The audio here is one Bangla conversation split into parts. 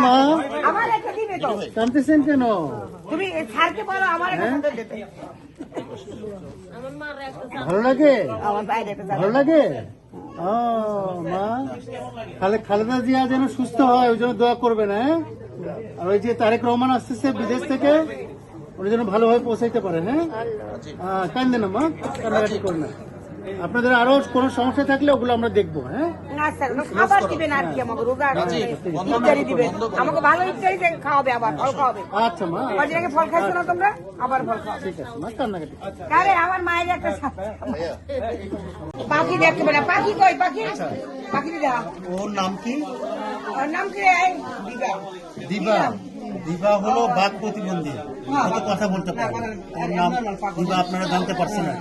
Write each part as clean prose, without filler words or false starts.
মা কাঁদতেছেন কেন? তুমি ছাড়তে পারো আমার ভালো লাগে? আমার বাইরে ভালো লাগে? ও মা, খালেদা জিয়া যেন সুস্থ হয় ওই জন্য দোয়া করবেন। হ্যাঁ, আর ওই যে তারেক রহমান আসতেছে বিদেশ থেকে, উনি যেন ভালোভাবে পৌঁছাইতে পারেন। হ্যাঁ, কান্দেন না মা, কান্নাকাটি করেন না। আপনাদের আরো কোনো সমস্যা থাকলে ওগুলো আমরা দেখবো। হ্যাঁ, খাবার দিবেন আর কি, আমাকে রোজা ইফতারি দিবেন, আমাকে ভালো ইফতারি খাওয়াবে, আবার ফল খাওয়াবে। আচ্ছা মা, কদিন আগে ফল খাইছো না তোমরা, আবার ফল খাওয়াবে। ঠিক আছে মা, কান্নাকাটি। আরে আমার মায়ের একটা পাখি দেখতে পেলে, পাখি কই, পাখি পাখি দিদা, ওর নাম কি? ওর নাম কি? দিদা। দিবা। দিবা হলো বাক প্রতিবন্ধী, হয়তো কথা বলতে পারে। ওর নাম দিবা, আপনারা জানতে পারছেন না?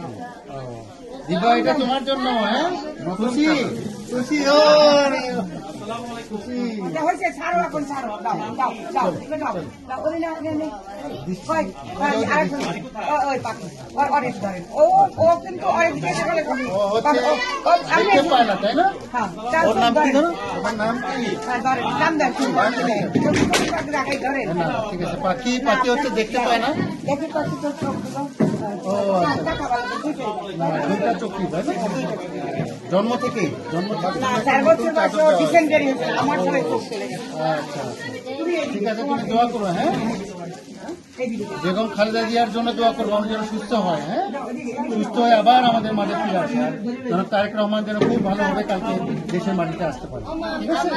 দিবা, এটা তোমার জন্য। হ্যাঁ, খুশি খুশি খুশি। হয়েছে, ছাড়ো এখন, ছাড়ো, দাও দাও দাও দাও দাও, ওই না ওই পাখি অনেক ধরেন, ও কিন্তু অনেক দেখতে পায় না, তাই না? ওর নাম কি ধরো? ওর নাম কি? নাম দেন, ধরেন। ঠিক আছে, পাখি পাখি হচ্ছে দেখতে পায় না। দেখি পাখি তো ও আচ্ছা, দুইটা চোখই, তাই না? জন্ম থেকেই? জন্ম থেকে? না, 4 বছর বয়সে ও ডিসেন্টারি হয়েছে, আমার সবাই চোখ চলে গেছে। আচ্ছা ঠিক আছে, তুমি দোয়া করো। হ্যাঁ, বেগম খালেদা জিয়ার জন্য দোয়া করবো, আমি যেন সুস্থ হয়। হ্যাঁ, সুস্থ হয়ে আবার আমাদের মাঝে ফিরে আসে, আর যেন তারেক রহমান যেন খুব ভালোভাবে কালকে দেশের মাটিতে আসতে পারে। ঠিক আছে?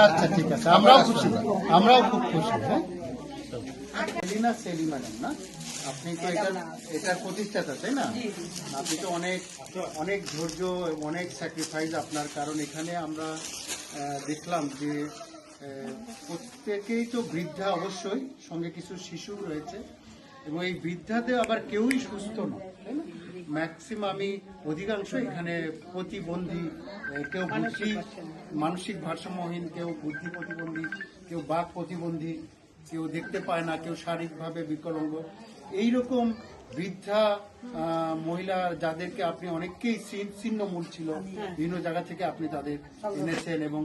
আচ্ছা ঠিক আছে, আমরাও খুশি, আমরাও খুব খুশি। হ্যাঁ, সেলিনা সেলি ম্যাডাম না, আপনি তো এটার প্রতিষ্ঠাতা, তাই না? আপনি তো অনেক অনেক ধৈর্য, অনেক স্যাক্রিফাইস আপনার, কারণ এখানে আমরা দেখলাম যে প্রত্যেকেই তো বৃদ্ধা, অবশ্যই সঙ্গে কিছু শিশু রয়েছে, এবং এই বৃদ্ধাতে আবার কেউই সুস্থ নয়, তাই না? ম্যাক্সিমামই অধিকাংশ এখানে প্রতিবন্ধী, কেউ বুদ্ধি মানসিক ভারসাম্যহীন, কেউ বুদ্ধি প্রতিবন্ধী, কেউ বাক প্রতিবন্ধী, কেউ দেখতে পায় না, কেউ শারীরিকভাবে বিকলাঙ্গ। এইরকম বৃদ্ধা মহিলা যাদেরকে আপনি অনেককেই ছিন্নমূল ছিল, বিভিন্ন জায়গা থেকে আপনি তাদের এনেছেন, এবং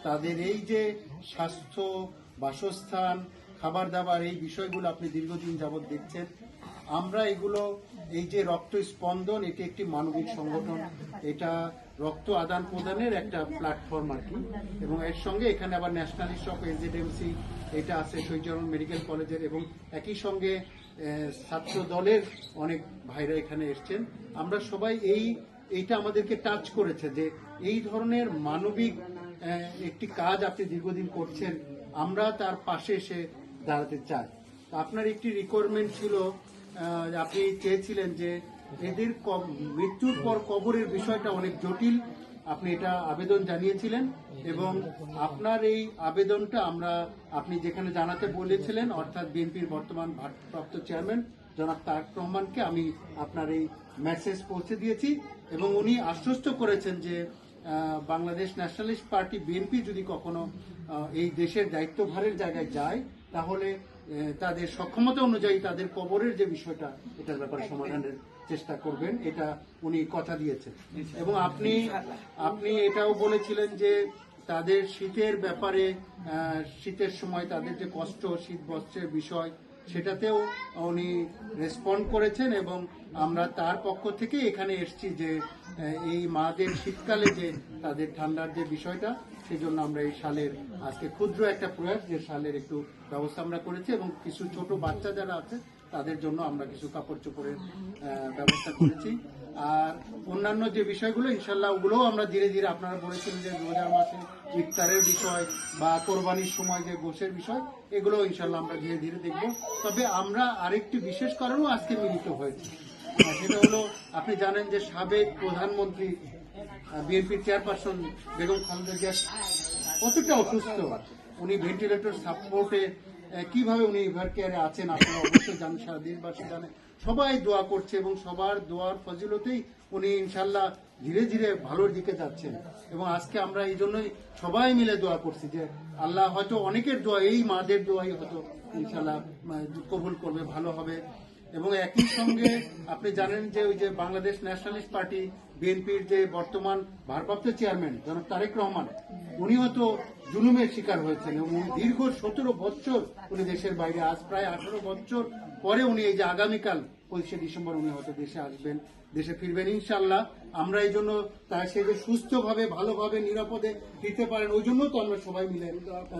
তাদের এই যে স্বাস্থ্য, বাসস্থান, খাবার দাবার, এই বিষয়গুলো আপনি দীর্ঘদিন যাবৎ দেখছেন। আমরা এগুলো, এই যে রক্ত স্পন্দন, এটি একটি মানবিক সংগঠন, এটা রক্ত আদান প্রদানের একটা প্ল্যাটফর্ম আর কি, এবং এর সঙ্গে এখানে আবার ন্যাশনালিস্ট অফ এজেডেন্সি এটা আছে শহীদজনন মেডিকেল কলেজের, এবং একই সঙ্গে ছাত্র দলের অনেক ভাইরা এখানে এসছেন। আমরা সবাই এইটা আমাদেরকে টাচ করেছে যে এই ধরনের মানবিক একটি কাজ আপনি দীর্ঘদিন করছেন, আমরা তার পাশে এসে দাঁড়াতে চাই। আপনার একটি রিকোয়ারমেন্ট ছিল, আপনি চেয়েছিলেন যে এদের মৃত্যুর পর কবরের বিষয়টা অনেক জটিল, আপনি এটা আবেদন জানিয়েছিলেন, এবং আপনার এই আবেদনটা আপনি যেখানে জানাতে বলেছিলেন, অর্থাৎ বিএনপির বর্তমান ভারপ্রাপ্ত চেয়ারম্যান জনাব তারেক রহমানকে আমি আপনার এই মেসেজ পৌঁছে দিয়েছি, এবং উনি আশ্বস্ত করেছেন যে বাংলাদেশ ন্যাশনালিস্ট পার্টি বিএনপি যদি কখনো এই দেশের দায়িত্বভারের জায়গায় যায়, তাহলে তাদের সক্ষমতা অনুযায়ী তাদের কবরের যে বিষয়টা, এটার ব্যাপারে সমাধানের চেষ্টা করবেন, এটা উনি কথা দিয়েছেন। এবং আপনি এটাও বলেছিলেন যে তাদের শীতের ব্যাপারে, শীতের সময় তাদের যে কষ্ট, শীত বস্ত্রের বিষয়, সেটাতেও উনি রেসপন্ড করেছেন, এবং আমরা তার পক্ষ থেকে এখানে এসেছি যে এই মাদের শীতকালে যে তাদের ঠান্ডার যে বিষয়টা, সেই জন্য আমরা এই শালের আজকে ক্ষুদ্র একটা প্রয়াস, যে শালের একটু ব্যবস্থা আমরা করেছি, এবং কিছু ছোট বাচ্চা যারা আছে তাদের জন্য আমরা কিছু কাপড় চোপড়ের ব্যবস্থা করেছি। আর অন্যান্য যে বিষয়গুলো ইনশাল্লাহ ওগুলোও আমরা ধীরে ধীরে, আপনারা বলেছেন যে রোজার মাসে ইফতারের বিষয় বা কোরবানির সময় যে গোশের বিষয়, এগুলো ইনশাল্লাহ আমরা ধীরে ধীরে দেখব। তবে আমরা আরেকটি বিশেষ কারণেও আজকে মিলিত হয়েছি, সেটা হলো আপনি জানেন যে সাবেক প্রধানমন্ত্রী বিএনপির চেয়ারপারসন বেগম খালেদা জিয়া কতটা অসুস্থ, উনি ভেন্টিলেটর সাপোর্টে কিভাবে উনি এভার কেয়ারে আছেন, আপনারা অবশ্যই জানেন, সারা দেশবাসী জানে, সবাই দোয়া করছে, এবং সবার দোয়ার ফজিলতেই উনি ইনশাল্লাহ ধীরে ধীরে ভালোর দিকে যাচ্ছেন। এবং আজকে আমরা এই জন্যই সবাই মিলে দোয়া করছি যে আল্লাহ হয়তো অনেকের দোয়া, এই মাদের দোয়াই হয়তো ইনশাল্লাহ কবুল করবে, ভালো হবে। এবং একই সঙ্গে আপনি জানেন যে ওই যে বাংলাদেশ ন্যাশনালিস্ট পার্টি বিএনপির যে বর্তমান ভারপ্রাপ্ত চেয়ারম্যান জনাব তারেক রহমান, উনিও তো জুলুমের শিকার হয়েছেন এবং দীর্ঘ 17 বছর উনি দেশের বাইরে, আজ প্রায় 18 বছর পরে উনি এই যে আগামীকাল 25শে ডিসেম্বর উনি হয়তো দেশে আসবেন, দেশে ফিরবেন ইনশাল্লাহ। আমরা এই জন্য তার সে যে সুস্থভাবে ভালোভাবে নিরাপদে ফিরতে পারেন ওই জন্য তো আমরা সবাই মিলে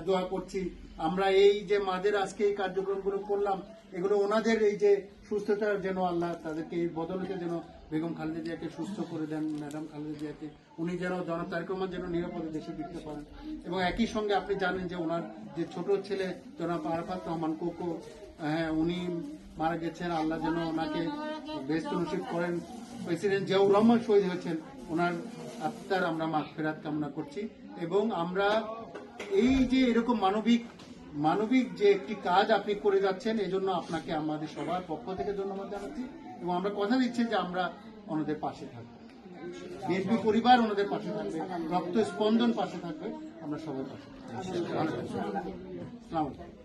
দোয়া করছি। আমরা এই যে মাদের আজকে এই কার্যক্রমগুলো করলাম, এগুলো ওনাদের এই যে সুস্থতার যেন আল্লাহ তাদেরকে এই বদলতে যেন বেগম খালেদা জিয়াকে সুস্থ করে দেন, ম্যাডাম খালেদা জিয়াকে, উনি যেন জনাব তারেক রহমান যেন নিরাপদে দেশে ফিরতে পারেন। এবং একই সঙ্গে আপনি জানেন যে ওনার যে ছোট ছেলে জনাব আরাফাত রহমান কোকো, হ্যাঁ উনি মারা গেছেন, আল্লাহ যেন ওনাকে বেস্ট নসিব করেন। প্রেসিডেন্ট জিয়াউর রহমান শহীদ হয়েছেন, ওনার আত্মার আমরা মাগফিরাত কামনা করছি। এবং আমরা এই যে এরকম মানবিক যে একটি কাজ আপনি করে যাচ্ছেন, এজন্য আপনাকে আমাদের সবার পক্ষ থেকে ধন্যবাদ জানাচ্ছি এবং আমরা কথা দিচ্ছি যে আমরা ওনাদের পাশে থাকবো, বিএনপি পরিবার ওনাদের পাশে থাকবে, রক্ত স্পন্দন পাশে থাকবে, আমরা সবাই পাশে থাকবো। ভালো থাকবেন। আসসালামু আলাইকুম।